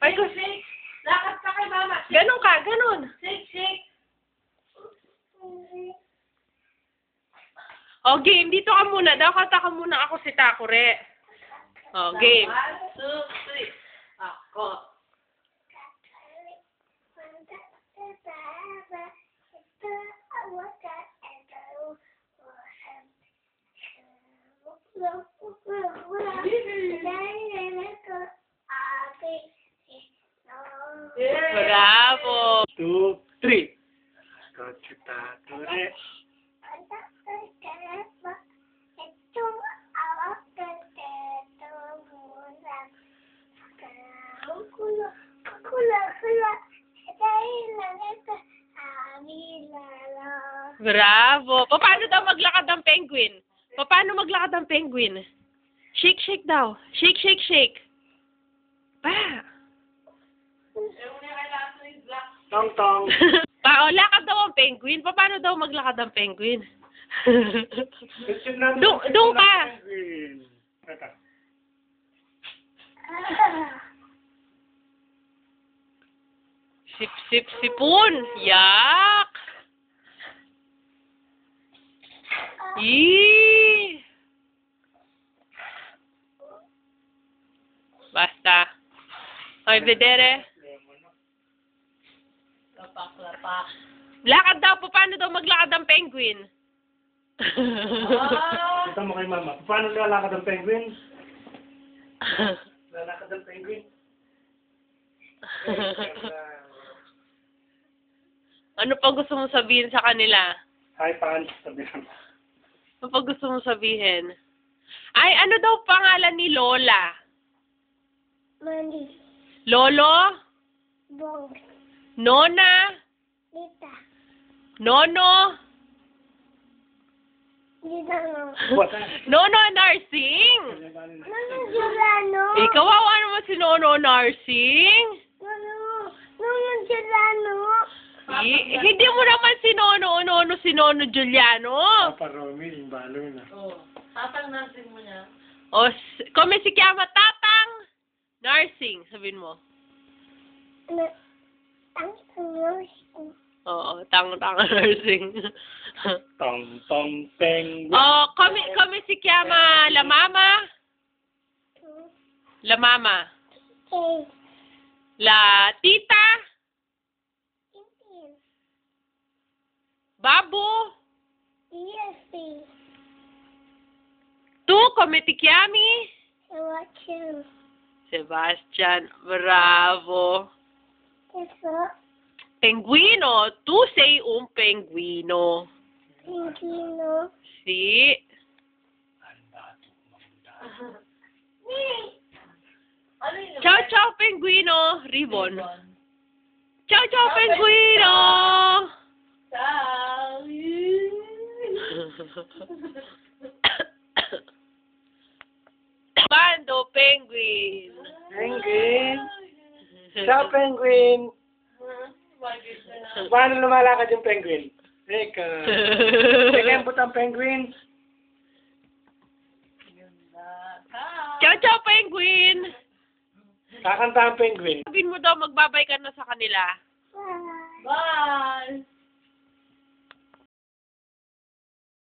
Michael, Shake. Lakad ka kay mama. ganun ka, ganun. Shake, shake. O, game. Dito ka muna. Dakata ka muna ako si Takure. O, game. 1, 2, 3. Ako. Bravo. 2, 3. Kotse Takure. Bravo. Paano daw maglakad ang penguin? Paano maglakad ang penguin? Shake, shake daw. Shake, shake, shake. Pa. Tong tong. Lakad daw ang penguin. Paano daw maglakad ang penguin? Doon ka. Teka. Sip, sip, sipon. Yak. Yee. Basta. Ay, bedere. Lapak, lapak. Lakad daw. Paano daw maglakad ang penguin? Ito mo kay mama. Paano lalakad ang penguin? Lalakad ang penguin? Ano pa gusto mong sabihin sa kanila? Hi, pants. Sabi naman. Ano pa gusto mong sabihin? Ay, ano daw pangalan ni Lola? Mandi, Lolo? Bong, Nona? Lita, Nono? Gitano, What? Nono Narsing? Nono Giuliano, Kawawa naman si Nono Narsing. Nono Giuliano, Hindi mo naman si Nono Giuliano. Papa Romy, yung balo na. Oh. Tatang natin mo niya. O, kung si Kiyama Tatang Narsing, sabihin mo. ang Nono, Oo, Tang Narsing. Tong tong penguin. Oh, kami si Kiyama La Mama. La Mama. Kay, La Tita. Tintin, Babu. ESP, Tu, kami ti Kiyami. Sebastian, Sebastian, bravo. Teso, Penguino, tu sei un penguino. Pinquino, Si. Ano yun? Ciao, ciao, penguino. Ribbon. Ciao, ciao, penguino. Ciao. Bando, penguin. Penguin. Ciao, penguin. Paano lumalakad yung penguin? Teka. Teka yung butang penguin. Ciao, ciao, penguin. Kakanta ang penguin. Sabihin mo daw, magbabay ka na sa kanila. Bye. Bye.